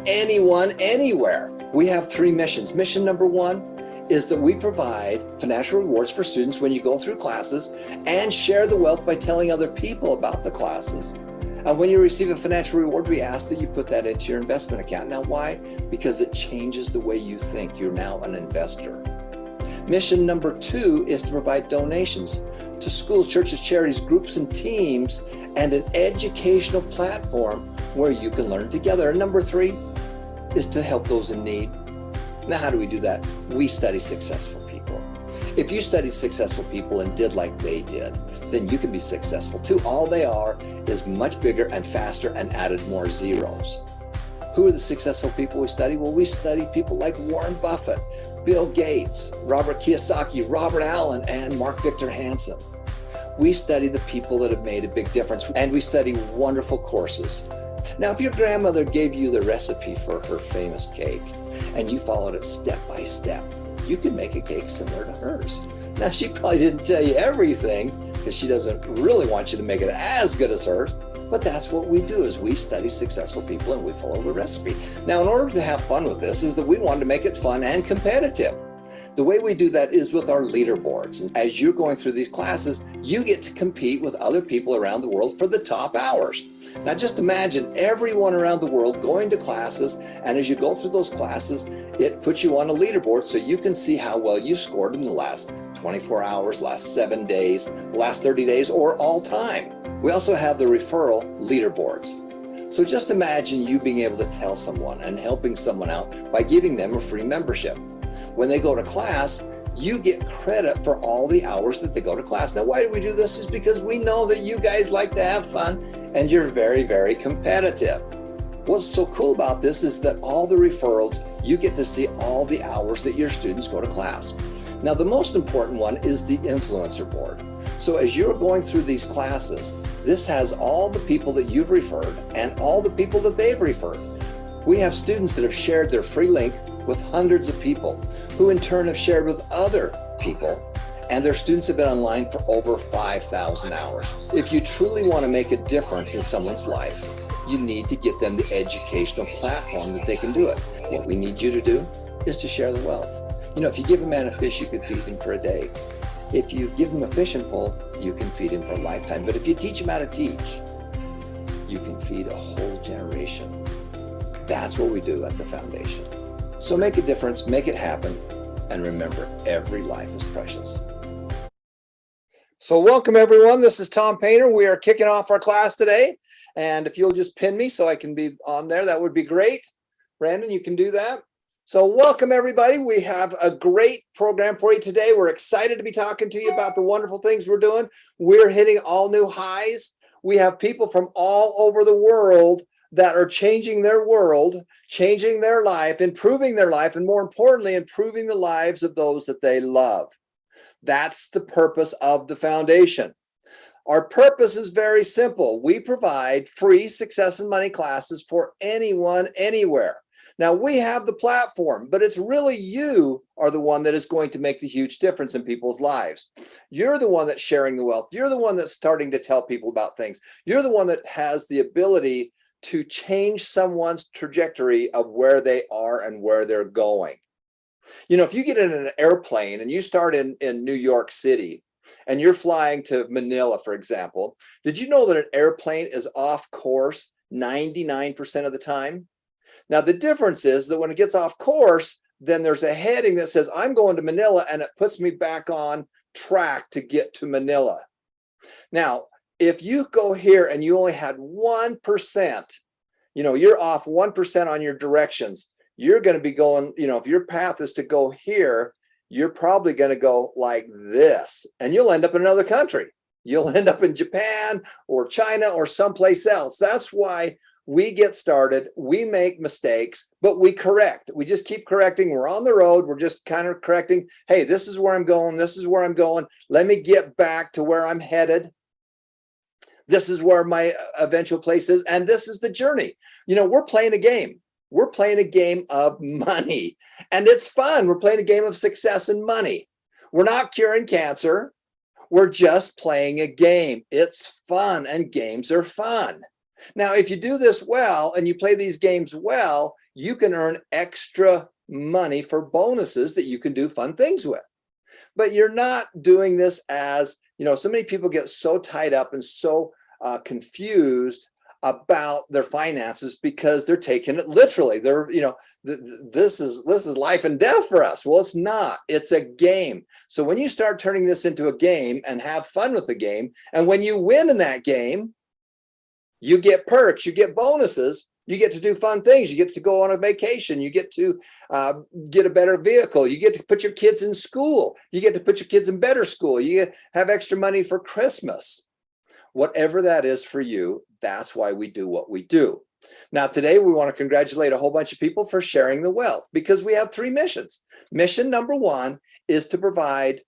anyone, anywhere. We have 3 missions. Mission number 1 is that we provide financial rewards for students when you go through classes and share the wealth by telling other people about the classes. And when you receive a financial reward, we ask that you put that into your investment account. Now, why? Because it changes the way you think. You're now an investor. Mission number 2 is to provide donations to schools, churches, charities, groups, and teams, and an educational platform where you can learn together. And number 3 is to help those in need. Now, how do we do that? We study successful people. If you studied successful people and did like they did, then you can be successful too. All they are is much bigger and faster and added more zeros. Who are the successful people we study? Well, we study people like Warren Buffett, Bill Gates, Robert Kiyosaki, Robert Allen, and Mark Victor Hansen. We study the people that have made a big difference, and we study wonderful courses. Now, if your grandmother gave you the recipe for her famous cake and you followed it step by step, you can make a cake similar to hers. Now, she probably didn't tell you everything because she doesn't really want you to make it as good as hers, but that's what we do is we study successful people and we follow the recipe. Now, in order to have fun with this is that we wanted to make it fun and competitive. The way we do that is with our leaderboards. And as you're going through these classes, you get to compete with other people around the world for the top hours. Now, just imagine everyone around the world going to classes, and as you go through those classes, it puts you on a leaderboard so you can see how well you scored in the last 24 hours, last 7 days, last 30 days, or all time. We also have the referral leaderboards. So just imagine you being able to tell someone and helping someone out by giving them a free membership. When they go to class, you get credit for all the hours that they go to class. Now, why do we do this? Is because we know that you guys like to have fun and you're very, very competitive. What's so cool about this is that all the referrals, you get to see all the hours that your students go to class. Now, the most important one is the influencer board. So as you're going through these classes, this has all the people that you've referred and all the people that they've referred. We have students that have shared their free link with hundreds of people who in turn have shared with other people, and their students have been online for over 5,000 hours. If you truly want to make a difference in someone's life, you need to get them the educational platform that they can do it. What we need you to do is to share the wealth. You know, if you give a man a fish, you can feed him for a day. If you give him a fishing pole, you can feed him for a lifetime. But if you teach him how to teach, you can feed a whole generation. That's what we do at the foundation. So make a difference, make it happen, and remember, every life is precious. So welcome everyone, this is Tom Painter. We are kicking off our class today. And if you'll just pin me so I can be on there, that would be great. Brandon, you can do that. So welcome everybody. We have a great program for you today. We're excited to be talking to you about the wonderful things we're doing. We're hitting all new highs. We have people from all over the world that are changing their world, changing their life, improving their life, and more importantly, improving the lives of those that they love. That's the purpose of the foundation. Our purpose is very simple. We provide free success and money classes for anyone, anywhere. Now, we have the platform, but it's really you are the one that is going to make the huge difference in people's lives. You're the one that's sharing the wealth. You're the one that's starting to tell people about things. You're the one that has the ability to change someone's trajectory of where they are and where they're going. You know, if you get in an airplane and you start in New York City and you're flying to Manila, for example, did you know that an airplane is off course 99% of the time? Now, the difference is that when it gets off course, then there's a heading that says, I'm going to Manila, and it puts me back on track to get to Manila. Now, if you go here and you only had 1%, you know, you're off 1% on your directions, you're going to be going, you know, if your path is to go here, you're probably going to go like this, and you'll end up in another country. You'll end up in Japan or China or someplace else. That's why we get started, we make mistakes, but we correct. We just keep correcting. We're on the road. We're just kind of correcting. Hey, this is where I'm going. This is where I'm going. Let me get back to where I'm headed. This is where my eventual place is. And this is the journey. You know, we're playing a game. We're playing a game of money, and it's fun. We're playing a game of success and money. We're not curing cancer. We're just playing a game. It's fun, and games are fun. Now, if you do this well and you play these games well, you can earn extra money for bonuses that you can do fun things with. But you're not doing this as, so many people get so tied up and so confused about their finances because they're taking it literally. They're, this is life and death for us. Well, it's not. It's a game. So when you start turning this into a game and have fun with the game, and when you win in that game, you get perks, you get bonuses, you get to do fun things, you get to go on a vacation, you get to get a better vehicle, you get to put your kids in school, you get to put your kids in better school, you have extra money for Christmas. Whatever that is for you, that's why we do what we do. Now, today we want to congratulate a whole bunch of people for sharing the wealth, because we have 3 missions. Mission number 1 is to provide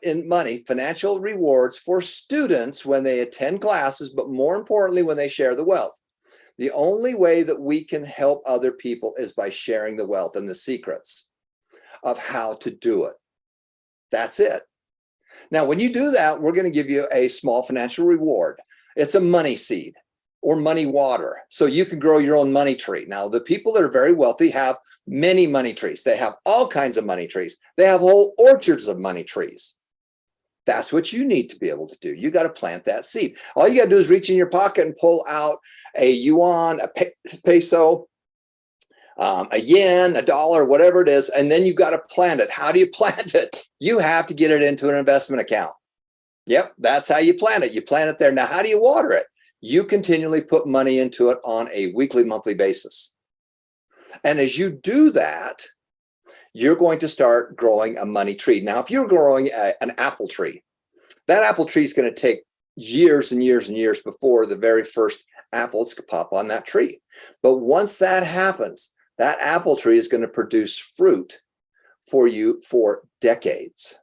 in money, financial rewards for students when they attend classes, but more importantly, when they share the wealth. The only way that we can help other people is by sharing the wealth and the secrets of how to do it. That's it. Now, when you do that, we're going to give you a small financial reward. It's a money seed or money water, so you can grow your own money tree. Now, the people that are very wealthy have many money trees. They have all kinds of money trees. They have whole orchards of money trees. That's what you need to be able to do. You got to plant that seed. All you got to do is reach in your pocket and pull out a yuan, a peso, a yen, a dollar, whatever it is, and then you got to plant it. How do you plant it? You have to get it into an investment account. Yep, that's how you plant it. You plant it there. Now, how do you water it? You continually put money into it on a weekly, monthly basis. And as you do that, you're going to start growing a money tree. Now, if you're growing an apple tree, that apple tree is going to take years and years and years before the very first apples can pop on that tree. But once that happens, that apple tree is going to produce fruit for you for decades.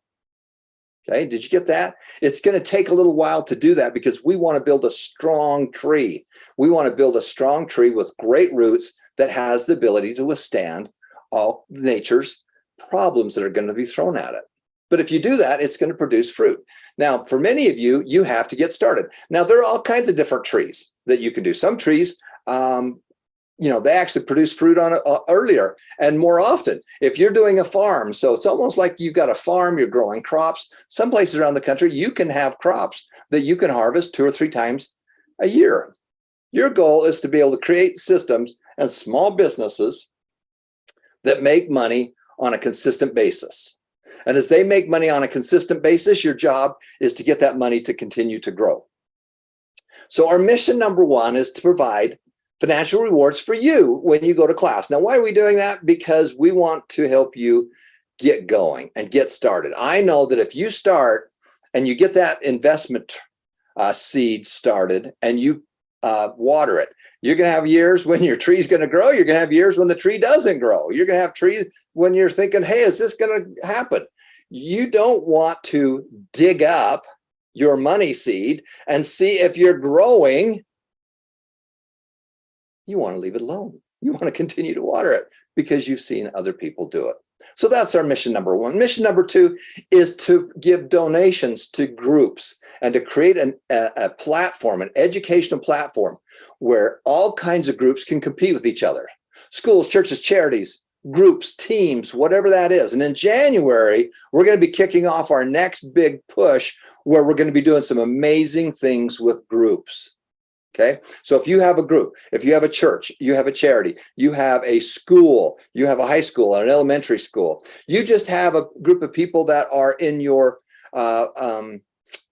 Okay, did you get that? It's going to take a little while to do that because we want to build a strong tree. We want to build a strong tree with great roots that has the ability to withstand all nature's problems that are going to be thrown at it. But if you do that, it's going to produce fruit. Now, for many of you, you have to get started. Now, there are all kinds of different trees that you can do. Some trees, they actually produce fruit on earlier and more often. If you're doing a farm, so it's almost like you've got a farm, you're growing crops. Some places around the country, you can have crops that you can harvest 2 or 3 times a year. Your goal is to be able to create systems and small businesses that make money on a consistent basis. And as they make money on a consistent basis, your job is to get that money to continue to grow. So our mission number 1 is to provide financial rewards for you when you go to class. Now, why are we doing that? Because we want to help you get going and get started. I know that if you start and you get that investment seed started and you water it, you're going to have years when your tree's going to grow. You're going to have years when the tree doesn't grow. You're going to have trees when you're thinking, hey, is this going to happen? You don't want to dig up your money seed and see if you're growing. You want to leave it alone. You want to continue to water it because you've seen other people do it. So that's our mission number 1. Mission number 2 is to give donations to groups and to create a platform, an educational platform where all kinds of groups can compete with each other. Schools, churches, charities, groups, teams, whatever that is. And in January, we're going to be kicking off our next big push where we're going to be doing some amazing things with groups. Okay, so if you have a group, if you have a church, you have a charity, you have a school, you have a high school and an elementary school, you just have a group of people that are in your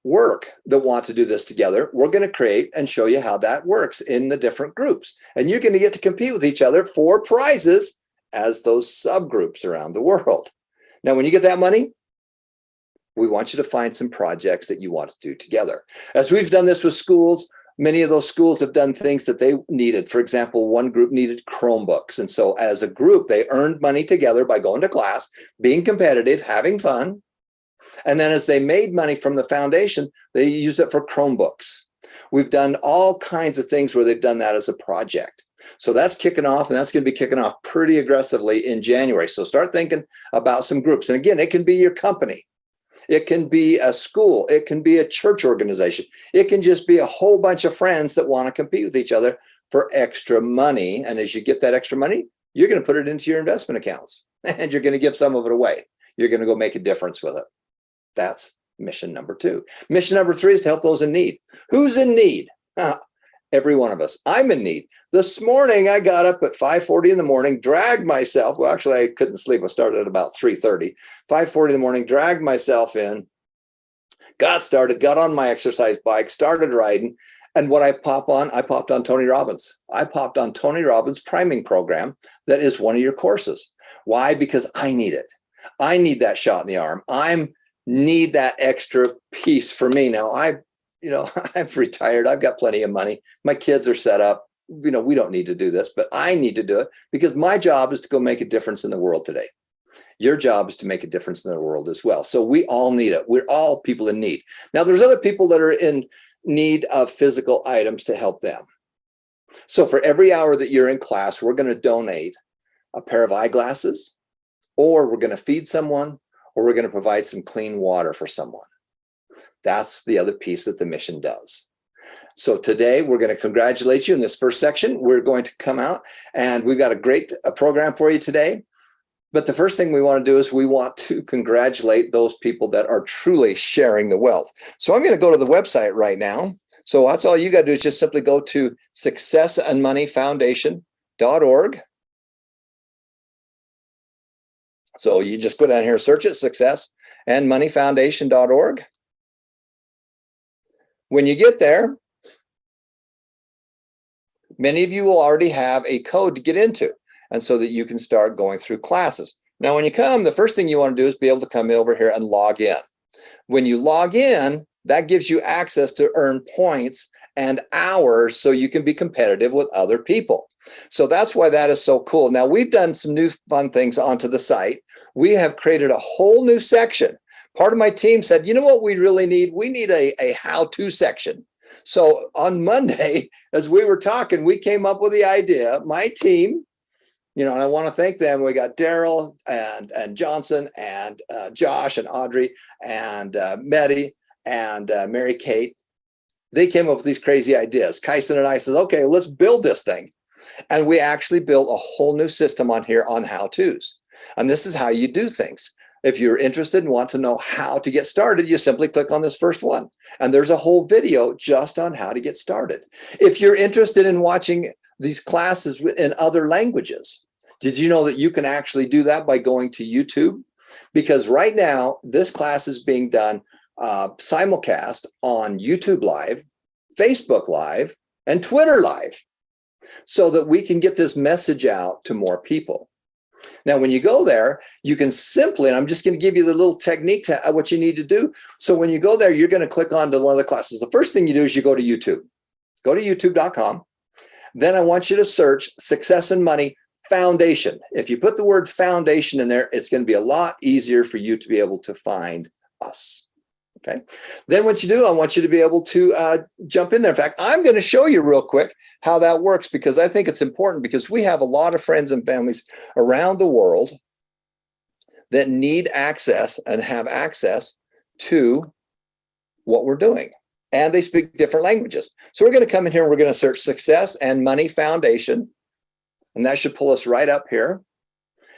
work that want to do this together, we're going to create and show you how that works in the different groups. And you're going to get to compete with each other for prizes as those subgroups around the world. Now, when you get that money, we want you to find some projects that you want to do together. As we've done this with schools, many of those schools have done things that they needed. For example, one group needed Chromebooks. And so as a group, they earned money together by going to class, being competitive, having fun. And then as they made money from the foundation, they used it for Chromebooks. We've done all kinds of things where they've done that as a project. So that's kicking off, and that's going to be kicking off pretty aggressively in January. So start thinking about some groups. And again, it can be your company. It can be a school. It can be a church organization. It can just be a whole bunch of friends that want to compete with each other for extra money. And as you get that extra money, you're going to put it into your investment accounts and you're going to give some of it away. You're going to go make a difference with it. That's mission number 2. Mission number 3 is to help those in need. Who's in need? Every one of us. I'm in need. This morning, I got up at 5:40 in the morning, dragged myself. Well, actually, I couldn't sleep. I started at about 3:30. 5:40 in the morning, dragged myself in, got started, got on my exercise bike, started riding. And what I popped on Tony Robbins. I popped on Tony Robbins' priming program. That is one of your courses. Why? Because I need it. I need that shot in the arm. I need that extra piece for me. Now, I've retired. I've got plenty of money. My kids are set up. We don't need to do this, but I need to do it because my job is to go make a difference in the world today. Your job is to make a difference in the world as well. So we all need it. We're all people in need. Now, there's other people that are in need of physical items to help them. So for every hour that you're in class, we're going to donate a pair of eyeglasses, or we're going to feed someone, or we're going to provide some clean water for someone. That's the other piece that the mission does. So today we're going to congratulate you in this first section. We're going to come out and we've got a great program for you today. But the first thing we want to do is we want to congratulate those people that are truly sharing the wealth. So I'm going to go to the website right now. So that's all you got to do is just simply go to successandmoneyfoundation.org. So you just go down here, search it, successandmoneyfoundation.org. When you get there, many of you will already have a code to get into, and so that you can start going through classes. Now, when you come, the first thing you want to do is be able to come over here and log in. When you log in, that gives you access to earn points and hours so you can be competitive with other people. So that's why that is so cool. Now, we've done some new fun things onto the site. We have created a whole new section. Part of my team said, you know what we really need? We need a how-to section. So on Monday, as we were talking, we came up with the idea, my team, and I want to thank them. We got Daryl and Johnson and Josh and Audrey and Meddy and Mary Kate. They came up with these crazy ideas. Kyson and I said, okay, let's build this thing. And we actually built a whole new system on here on how-tos. And this is how you do things. If you're interested and want to know how to get started, you simply click on this first one. And there's a whole video just on how to get started. If you're interested in watching these classes in other languages, did you know that you can actually do that by going to YouTube? Because right now, this class is being done simulcast on YouTube Live, Facebook Live, and Twitter Live, so that we can get this message out to more people. Now, when you go there, you can simply, and I'm just going to give you the little technique to what you need to do. So when you go there, you're going to click on to one of the classes. The first thing you do is you go to YouTube. Go to youtube.com. Then I want you to search Success and Money Foundation. If you put the word foundation in there, it's going to be a lot easier for you to be able to find us. Okay. Then what you do, I want you to be able to jump in there. In fact, I'm going to show you real quick how that works, because I think it's important, because we have a lot of friends and families around the world that need access and have access to what we're doing. And they speak different languages. So we're going to come in here and we're going to search Success and Money Foundation. And that should pull us right up here.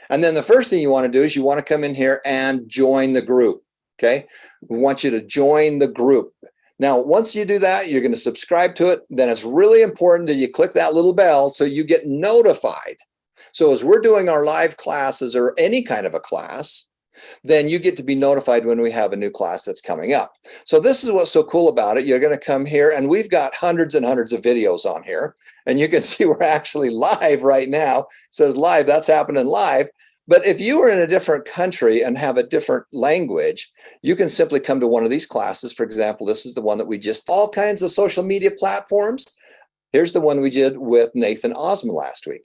And then the first thing you want to do is you want to come in here and join the group. Okay. We want you to join the group. Now, once you do that, you're going to subscribe to it. Then it's really important that you click that little bell so you get notified. So as we're doing our live classes or any kind of a class, then you get to be notified when we have a new class that's coming up. So this is what's so cool about it. You're going to come here, and we've got hundreds and hundreds of videos on here. And you can see we're actually live right now. It says live, that's happening live. But if you are in a different country and have a different language, you can simply come to one of these classes. For example, this is the one that we just, all kinds of social media platforms. Here's the one we did with Nathan Osmond last week.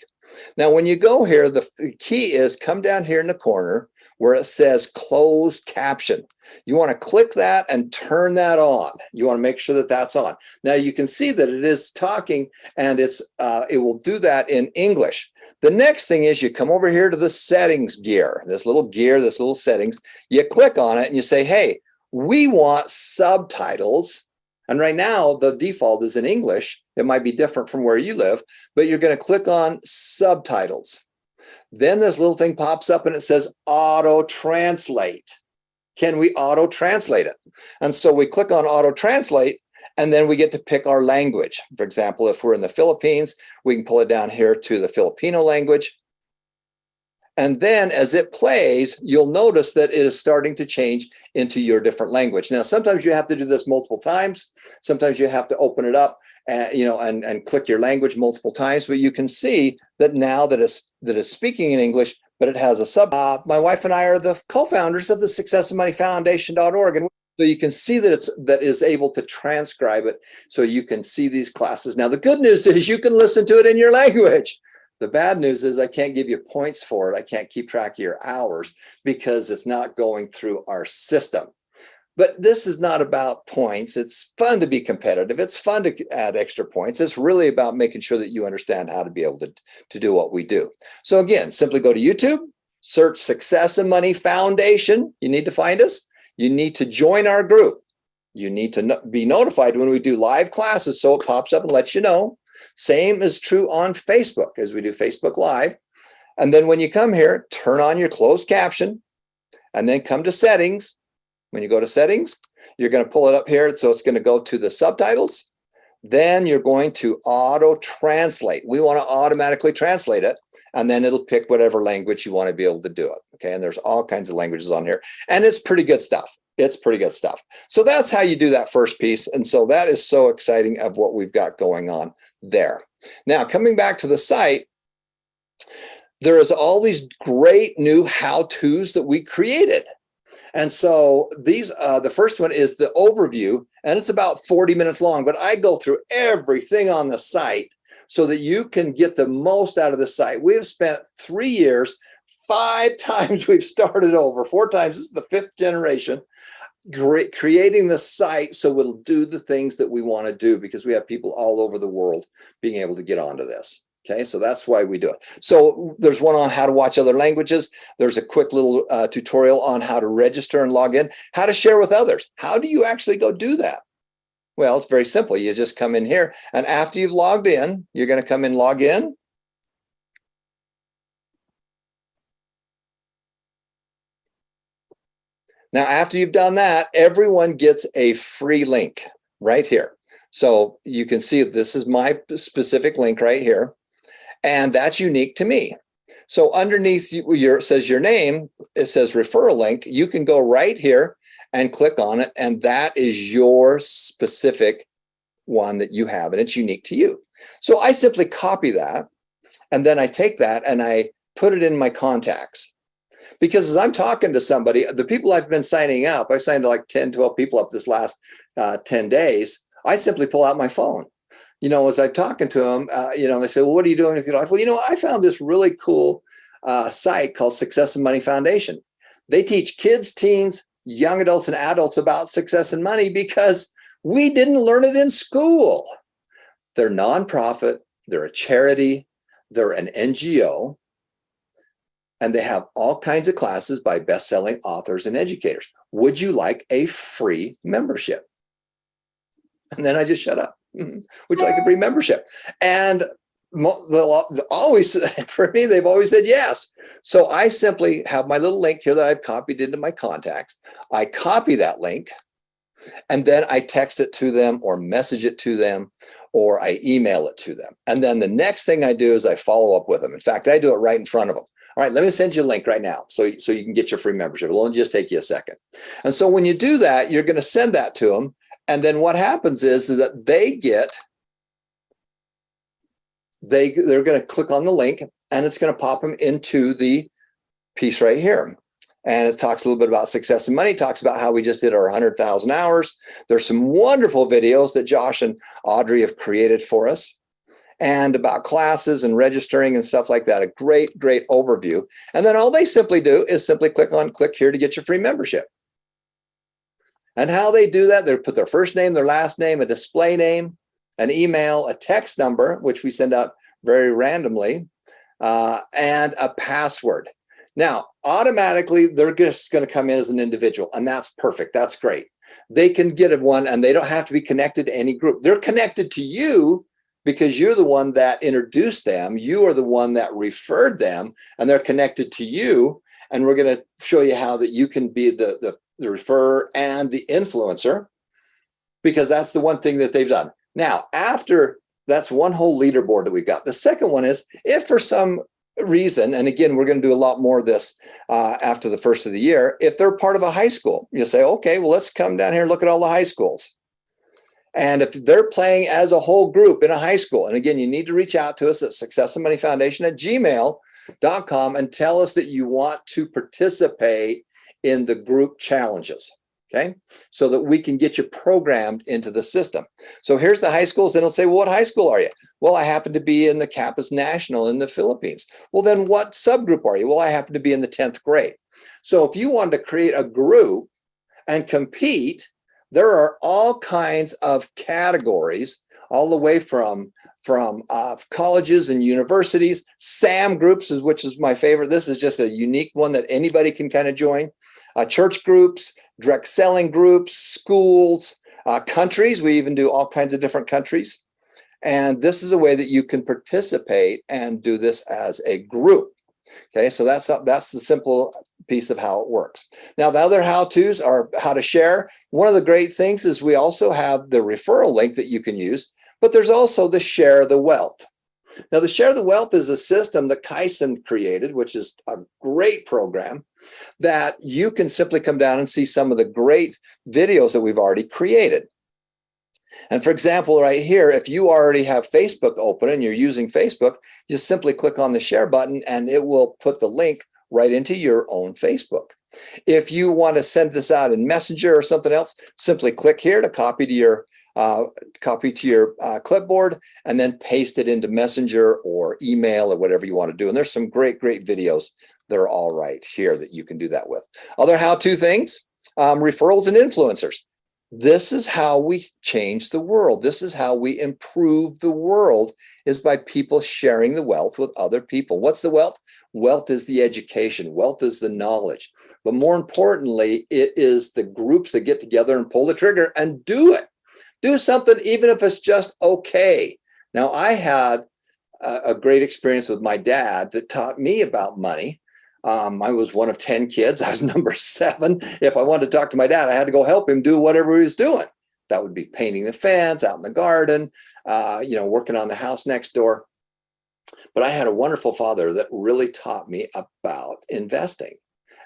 Now, when you go here, the key is come down here in the corner where it says closed caption. You want to click that and turn that on. You want to make sure that that's on. Now, you can see that it is talking, and it will do that in English. The next thing is you come over here to the settings gear, this little settings. You click on it and you say, hey, we want subtitles. And right now, the default is in English. It might be different from where you live, but you're going to click on subtitles. Then this little thing pops up and it says auto translate. Can we auto translate it? And so we click on auto translate, and then we get to pick our language. For example, if we're in the Philippines, we can pull it down here to the Filipino language. And then as it plays, you'll notice that it is starting to change into your different language. Now, sometimes you have to do this multiple times. Sometimes you have to open it up and click your language multiple times. But you can see that now that it's speaking in English, but it has a sub. My wife and I are the co-founders of the successandmoneyfoundation.org. And so you can see that that is able to transcribe it so you can see these classes. Now, the good news is you can listen to it in your language. The bad news is I can't give you points for it. I can't keep track of your hours because it's not going through our system. But this is not about points. It's fun to be competitive. It's fun to add extra points. It's really about making sure that you understand how to be able to do what we do. So again, simply go to YouTube, search Success and Money Foundation. You need to find us. You need to join our group. You need to be notified when we do live classes so it pops up and lets you know. Same is true on Facebook as we do Facebook Live. And then when you come here, turn on your closed caption and then come to settings. When you go to settings, you're going to pull it up here. So it's going to go to the subtitles. Then you're going to auto translate. We want to automatically translate it. And then it'll pick whatever language you want to be able to do it. Okay. And there's all kinds of languages on here. And it's pretty good stuff. It's pretty good stuff. So that's how you do that first piece. And so that is so exciting of what we've got going on there. Now, coming back to the site, there is all these great new how-tos that we created. And so these, the first one is the overview, and it's about 40 minutes long, but I go through everything on the site so that you can get the most out of the site. We have spent 3 years, 5 times we've started over, 4 times, this is the 5th generation, creating the site so it'll do the things that we want to do because we have people all over the world being able to get onto this. Okay, so that's why we do it. So there's one on how to watch other languages. There's a quick little tutorial on how to register and log in, how to share with others. How do you actually go do that? Well, it's very simple. You just come in here, and after you've logged in, you're going to come in, log in. Now, after you've done that, everyone gets a free link right here. So you can see this is my specific link right here, and that's unique to me. So underneath it says your name, it says referral link. You can go right here and click on it, and that is your specific one that you have, and it's unique to you. So I simply copy that, and then I take that and I put it in my contacts. Because as I'm talking to somebody, the people I've been signing up, I signed like 10, 12 people up this last 10 days. I simply pull out my phone. As I'm talking to them, they say, well, what are you doing with your life? Well, I found this really cool site called Success and Money Foundation. They teach kids, teens, young adults, and adults about success and money because we didn't learn it in school. They're nonprofit, they're a charity, they're an NGO. And they have all kinds of classes by best-selling authors and educators. Would you like a free membership? And then I just shut up. Would you like a free membership? And always, for me, they've always said yes. So I simply have my little link here that I've copied into my contacts. I copy that link, and then I text it to them or message it to them, or I email it to them. And then the next thing I do is I follow up with them. In fact, I do it right in front of them. All right, let me send you a link right now so you can get your free membership. It'll only just take you a second. And so when you do that, you're going to send that to them. And then what happens is that they're going to click on the link, and it's going to pop them into the piece right here. And it talks a little bit about success and money, talks about how we just did our 100,000 hours. There's some wonderful videos that Josh and Audrey have created for us, and about classes and registering and stuff like that. A great, great overview. And then all they simply do is simply click here to get your free membership. And how they do that, they put their first name, their last name, a display name, an email, a text number, which we send out very randomly, and a password. Now, automatically, they're just going to come in as an individual, and that's perfect. That's great. They can get one, and they don't have to be connected to any group. They're connected to you because you're the one that introduced them. You are the one that referred them, and they're connected to you. And we're going to show you how that you can be the referrer and the influencer, because that's the one thing that they've done. Now, after that's one whole leaderboard that we've got. The second one is, if for some reason, and again, we're going to do a lot more of this after the first of the year, if they're part of a high school, you'll say, okay, well, let's come down here and look at all the high schools. And if they're playing as a whole group in a high school, and again, you need to reach out to us at successandmoneyfoundation@gmail.com and tell us that you want to participate in the group challenges. Okay, so that we can get you programmed into the system. So here's the high schools. Then it'll say, well, what high school are you? Well, I happen to be in the Campus National in the Philippines. Well, then what subgroup are you? Well, I happen to be in the 10th grade. So if you wanted to create a group and compete, there are all kinds of categories, all the way from colleges and universities, SAM groups, which is my favorite. This is just a unique one that anybody can kind of join. Church groups, direct selling groups, schools, countries. We even do all kinds of different countries. And this is a way that you can participate and do this as a group. Okay, so that's the simple piece of how it works. Now, the other how-tos are how to share. One of the great things is we also have the referral link that you can use, but there's also the Share the Wealth. Now, the Share the Wealth is a system that Kyson created, which is a great program that you can simply come down and see some of the great videos that we've already created. And for example, right here, if you already have Facebook open and you're using Facebook, just simply click on the share button and it will put the link right into your own Facebook. If you want to send this out in Messenger or something else, simply click here to copy to your clipboard and then paste it into Messenger or email or whatever you want to do. And there's some great videos that are all right here that you can do that with. Other how-to things, referrals and influencers. This is how we change the world. This is how we improve the world, is by people sharing the wealth with other people. What's the wealth? Wealth is the education. Wealth is the knowledge. But more importantly, it is the groups that get together and pull the trigger and do it. Do something, even if it's just okay. Now, I had a great experience with my dad that taught me about money. I was one of 10 kids. I was number 7. If I wanted to talk to my dad, I had to go help him do whatever he was doing. That would be painting the fence out in the garden, working on the house next door. But I had a wonderful father that really taught me about investing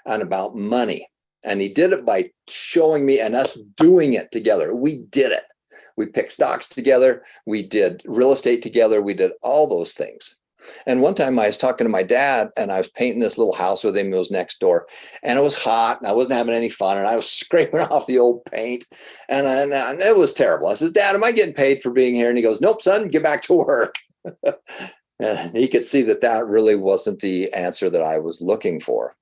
and about money. And he did it by showing me and us doing it together. We did it. We picked stocks together. We did real estate together. We did all those things. And one time I was talking to my dad and I was painting this little house with him. It was next door and it was hot and I wasn't having any fun and I was scraping off the old paint and it was terrible. I says, Dad, am I getting paid for being here? And he goes, nope, son, get back to work. And he could see that that really wasn't the answer that I was looking for.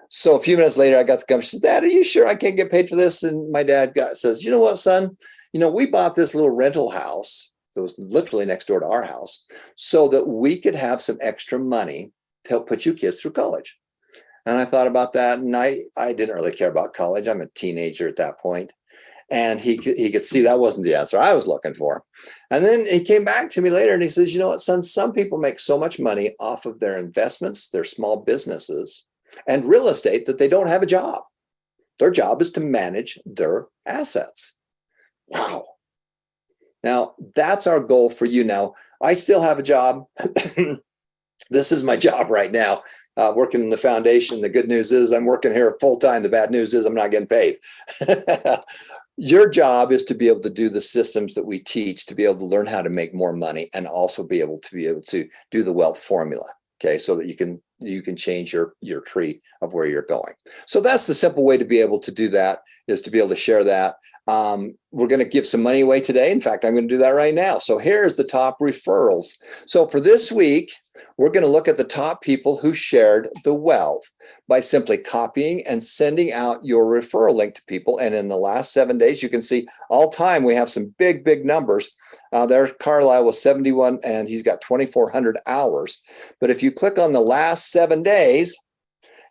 So a few minutes later, I got the company. She says, Dad, are you sure I can't get paid for this? And my dad says, you know what, son? We bought this little rental house that was literally next door to our house so that we could have some extra money to help put you kids through college. And I thought about that, and I didn't really care about college. I'm a teenager at that point. And he could see that wasn't the answer I was looking for. And then he came back to me later and he says, you know what, son, some people make so much money off of their investments, their small businesses, and real estate that they don't have a job. Their job is to manage their assets. Wow. Now, that's our goal for you. Now, I still have a job. This is my job right now, working in the foundation. The good news is I'm working here full time. The bad news is I'm not getting paid. Your job is to be able to do the systems that we teach, to be able to learn how to make more money and also be able to do the wealth formula. Okay, so that you can change your tree of where you're going. So that's the simple way to be able to do that, is to be able to share that. We're going to give some money away today. In fact, I'm going to do that right now. So here's the top referrals. So for this week, we're going to look at the top people who shared the wealth by simply copying and sending out your referral link to people. And in the last 7 days, you can see all time we have some big numbers. There, Carlisle was 71 and he's got 2,400 hours. But if you click on the last 7 days,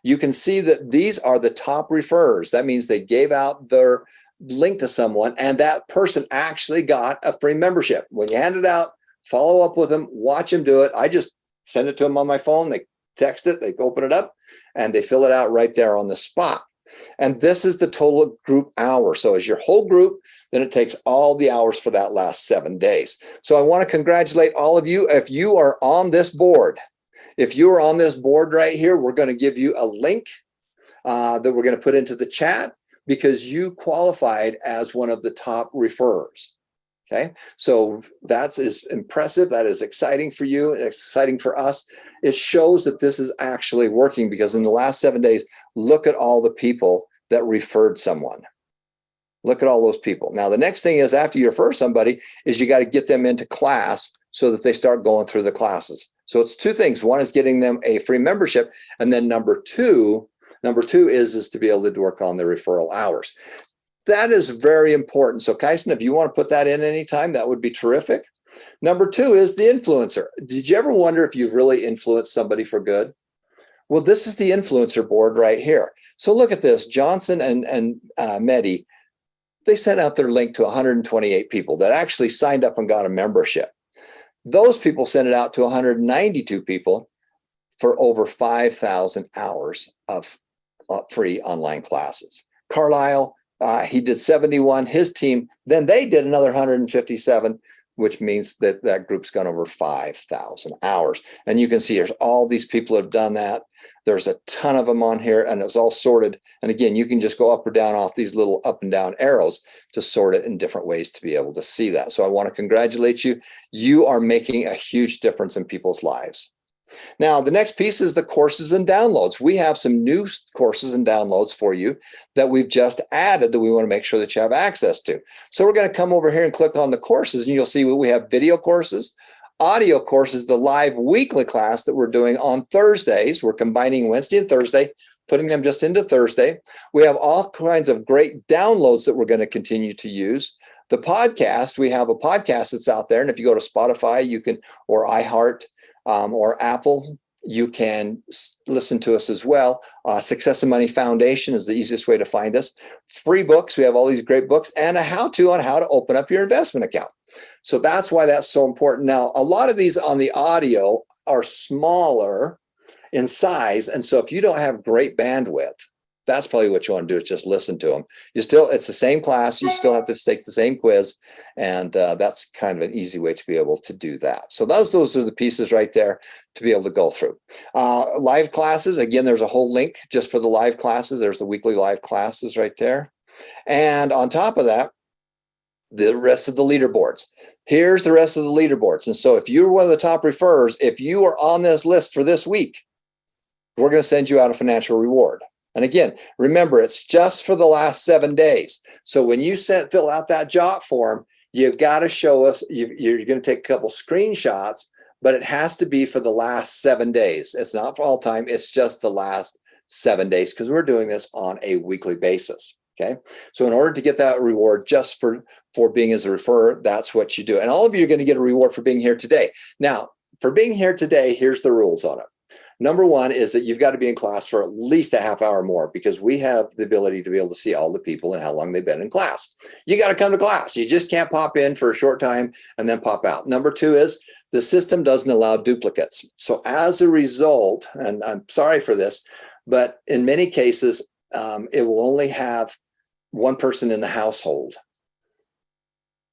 you can see that these are the top referrers. That means they gave out their link to someone and that person actually got a free membership. When you hand it out follow up with them, watch them do it. I just send it to them on my phone. They text it, they open it up, and they fill it out right there on the spot. And this is the total group hour. So as your whole group, then it takes all the hours for that last 7 days. So I want to congratulate all of you. If you are on this board, right here, we're going to give you a link that we're going to put into the chat because you qualified as one of the top referrers. Okay, so that is impressive. That is exciting for you, exciting for us. It shows that this is actually working because in the last 7 days, look at all the people that referred someone. Look at all those people. Now, the next thing is after you refer somebody is you got to get them into class so that they start going through the classes. So it's two things. One is getting them a free membership. And then number two is to be able to work on the referral hours. That is very important. So Kyson, if you want to put that in anytime, that would be terrific. Number two is the influencer. Did you ever wonder if you've really influenced somebody for good? Well, this is the influencer board right here. So look at this. Johnson and Medi, they sent out their link to 128 people that actually signed up and got a membership. Those people sent it out to 192 people for over 5,000 hours of free online classes. Carlisle, he did 71, his team, then they did another 157, which means that that group's gone over 5,000 hours. And you can see there's all these people that have done that. There's a ton of them on here and it's all sorted. And again, you can just go up or down off these little up and down arrows to sort it in different ways to be able to see that. So I want to congratulate you. You are making a huge difference in people's lives. Now, the next piece is the courses and downloads. We have some new courses and downloads for you that we've just added that we want to make sure that you have access to. So we're going to come over here and click on the courses and you'll see we have video courses, audio courses, the live weekly class that we're doing on Thursdays. We're combining Wednesday and Thursday, putting them just into Thursday. We have all kinds of great downloads that we're going to continue to use. The podcast, we have a podcast that's out there. And if you go to Spotify, you can, or iHeart, or Apple, you can listen to us as well. Success and Money Foundation is the easiest way to find us. Free books, we have all these great books, and a how-to on how to open up your investment account. So that's why that's so important. Now, a lot of these on the audio are smaller in size, and so if you don't have great bandwidth, that's probably what you want to do is just listen to them. It's the same class. You still have to take the same quiz. And that's kind of an easy way to be able to do that. So those are the pieces right there to be able to go through. Live classes, again, there's a whole link just for the live classes. There's the weekly live classes right there. And on top of that, the rest of the leaderboards. Here's the rest of the leaderboards. And so if you're one of the top referrers, if you are on this list for this week, we're going to send you out a financial reward. And again, remember, it's just for the last 7 days. So when you fill out that job form, you've got to show us, you're going to take a couple screenshots, but it has to be for the last 7 days. It's not for all time. It's just the last 7 days because we're doing this on a weekly basis. Okay. So in order to get that reward just for being as a referrer, that's what you do. And all of you are going to get a reward for being here today. Now, for being here today, here's the rules on it. Number one is that you've got to be in class for at least a half hour more because we have the ability to be able to see all the people and how long they've been in class. You got to come to class. You just can't pop in for a short time and then pop out. Number two is the system doesn't allow duplicates. So as a result, and I'm sorry for this, but in many cases, it will only have one person in the household.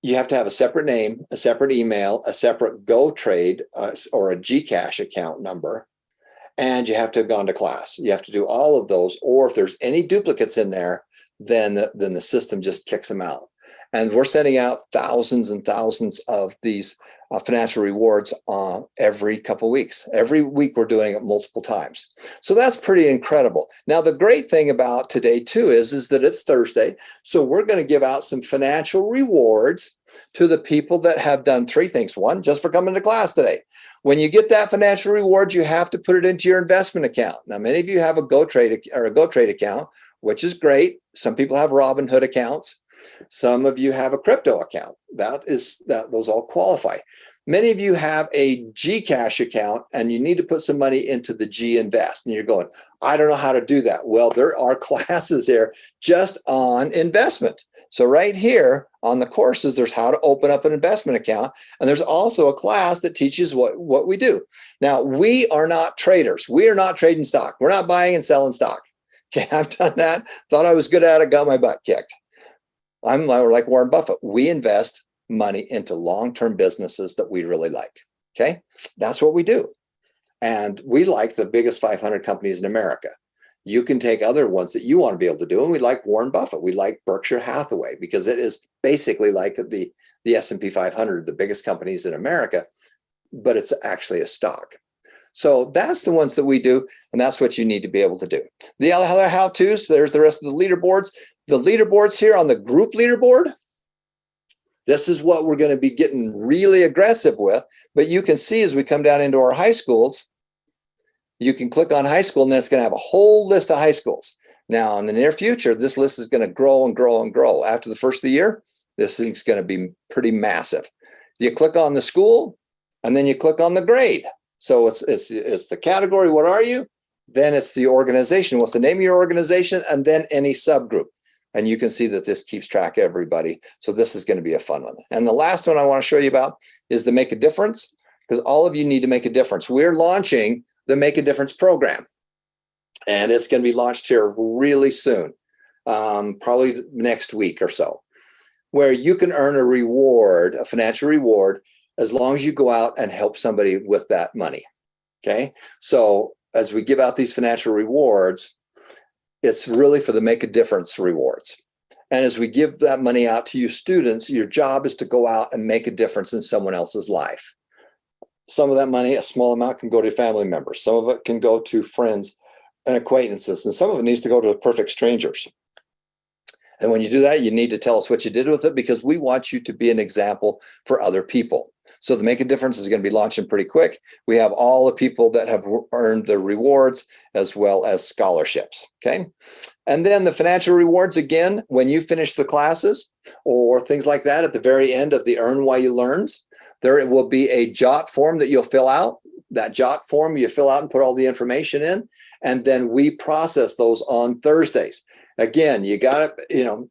You have to have a separate name, a separate email, a separate GoTrade or a Gcash account number. And you have to have gone to class. You have to do all of those. Or if there's any duplicates in there, then the system just kicks them out. And we're sending out thousands and thousands of these financial rewards every couple of weeks. Every week we're doing it multiple times. So that's pretty incredible. Now, the great thing about today too is that it's Thursday. So we're going to give out some financial rewards to the people that have done three things. One, just for coming to class today. When you get that financial reward, you have to put it into your investment account. Now, many of you have a GoTrade account, which is great. Some people have Robinhood accounts. Some of you have a crypto account. Those all qualify. Many of you have a Gcash account and you need to put some money into the G Invest. And you're going, I don't know how to do that. Well, there are classes there just on investment. So right here on the courses, there's how to open up an investment account. And there's also a class that teaches what we do. Now, we are not traders. We are not trading stock. We're not buying and selling stock. Okay, I've done that. Thought I was good at it, got my butt kicked. I'm like Warren Buffett. We invest money into long-term businesses that we really like. Okay, that's what we do. And we like the biggest 500 companies in America. You can take other ones that you want to be able to do. And we like Warren Buffett. We like Berkshire Hathaway because it is basically like the S&P 500, the biggest companies in America, but it's actually a stock. So that's the ones that we do, and that's what you need to be able to do. The other how-tos, there's the rest of the leaderboards. The leaderboards here on the group leaderboard, this is what we're going to be getting really aggressive with. But you can see as we come down into our high schools, you can click on high school, and then it's going to have a whole list of high schools. Now, in the near future, this list is going to grow and grow and grow. After the first of the year, this thing's going to be pretty massive. You click on the school, and then you click on the grade. So it's the category, what are you? Then it's the organization, what's the name of your organization, and then any subgroup. And you can see that this keeps track of everybody. So this is going to be a fun one. And the last one I want to show you about is the Make a Difference, because all of you need to make a difference. We're launching the Make a Difference program, and it's going to be launched here really soon, probably next week or so, where you can earn a reward, a financial reward, as long as you go out and help somebody with that money. Okay, so as we give out these financial rewards, it's really for the Make a Difference rewards. And as we give that money out to you students, your job is to go out and make a difference in someone else's life. Some of that money, a small amount, can go to family members. Some of it can go to friends and acquaintances, and some of it needs to go to perfect strangers. And when you do that, you need to tell us what you did with it, because we want you to be an example for other people. So the Make a Difference is going to be launching pretty quick. We have all the people that have earned the rewards as well as scholarships. Okay. And then the financial rewards, again, when you finish the classes or things like that, at the very end of the Earn While You Learns, there will be a JOT form that you'll fill out. That JOT form you fill out and put all the information in, and then we process those on Thursdays. Again, you got to,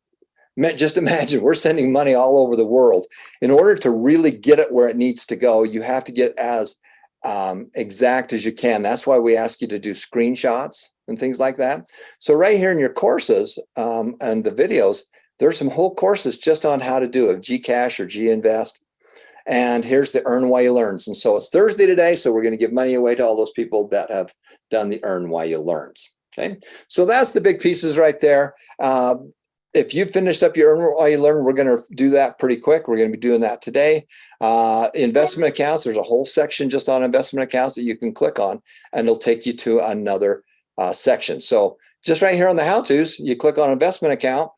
just imagine we're sending money all over the world. In order to really get it where it needs to go, you have to get as exact as you can. That's why we ask you to do screenshots and things like that. So right here in your courses and the videos, there's some whole courses just on how to do it, Gcash or Ginvest. And here's the Earn While You Learns. And so it's Thursday today, so we're going to give money away to all those people that have done the Earn While You Learns. Okay, so that's the big pieces right there. If you've finished up your Earn While You Learn, we're going to do that pretty quick. We're going to be doing that today. Investment accounts, there's a whole section just on investment accounts that you can click on, and it'll take you to another section. So just right here on the how-tos, you click on investment account,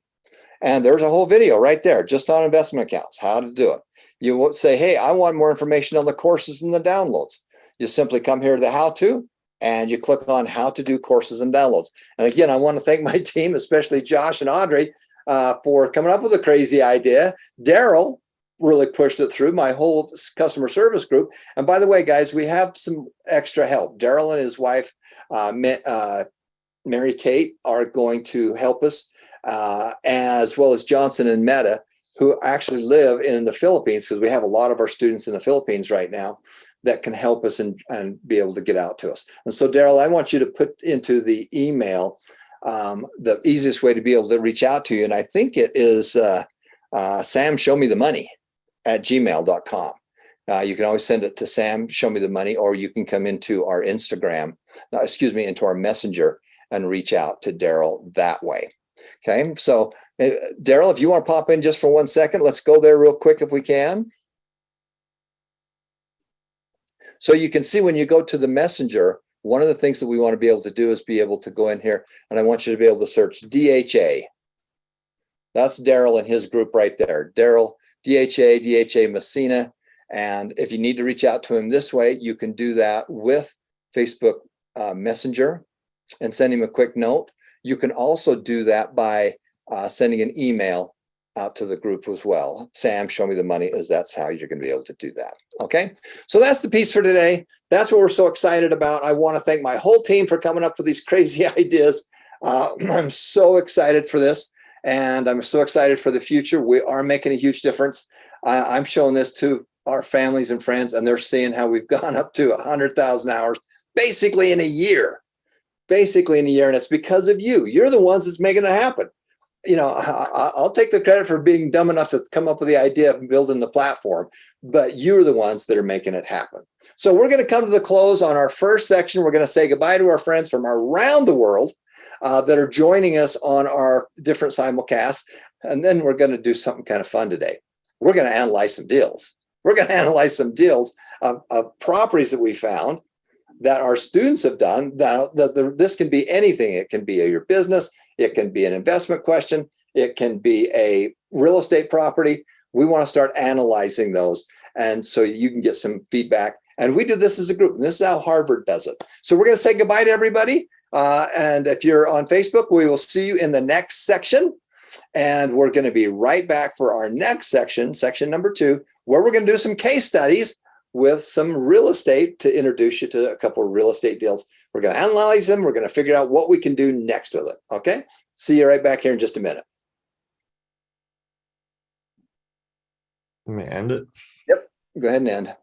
and there's a whole video right there just on investment accounts, how to do it. You won't say, hey, I want more information on the courses and the downloads. You simply come here to the how-to, and you click on how to do courses and downloads. And again, I want to thank my team, especially Josh and Audrey, for coming up with a crazy idea. Daryl really pushed it through, my whole customer service group. And by the way, guys, we have some extra help. Daryl and his wife, Mary Kate, are going to help us, as well as Johnson and Meta, who actually live in the Philippines, because we have a lot of our students in the Philippines right now that can help us and be able to get out to us. And so, Daryl, I want you to put into the email the easiest way to be able to reach out to you. And I think it is samshowmethemoney@gmail.com. You can always send it to Sam, Show Me the Money, or you can come into our Instagram, into our Messenger and reach out to Daryl that way. Okay, so Daryl, if you want to pop in just for 1 second, let's go there real quick if we can. So you can see when you go to the Messenger, one of the things that we want to be able to do is be able to go in here, and I want you to be able to search DHA. That's Daryl and his group right there. Daryl, DHA Messina. And if you need to reach out to him this way, you can do that with Facebook Messenger and send him a quick note. You can also do that by sending an email out to the group as well. Sam, Show Me the Money, that's how you're going to be able to do that. Okay, so that's the piece for today. That's what we're so excited about. I want to thank my whole team for coming up with these crazy ideas. I'm so excited for this. And I'm so excited for the future. We are making a huge difference. I'm showing this to our families and friends, and they're seeing how we've gone up to 100,000 hours basically in a year. And it's because of you. You're the ones that's making it happen. I'll take the credit for being dumb enough to come up with the idea of building the platform, but you're the ones that are making it happen. So we're going to come to the close on our first section. We're going to say goodbye to our friends from around the world that are joining us on our different simulcasts. And then we're going to do something kind of fun today. We're going to analyze some deals. We're going to analyze some deals of properties that we found that our students have done. This can be anything. It can be your business. It can be an investment question. It can be a real estate property. We want to start analyzing those. And so you can get some feedback. And we do this as a group. And this is how Harvard does it. So we're going to say goodbye to everybody. And if you're on Facebook, we will see you in the next section. And we're going to be right back for our next section, section number 2, where we're going to do some case studies with some real estate to introduce you to a couple of real estate deals. We're going to analyze them. We're going to figure out what we can do next with it. Okay. See you right back here in just a minute. Let me end it. Yep. Go ahead and end.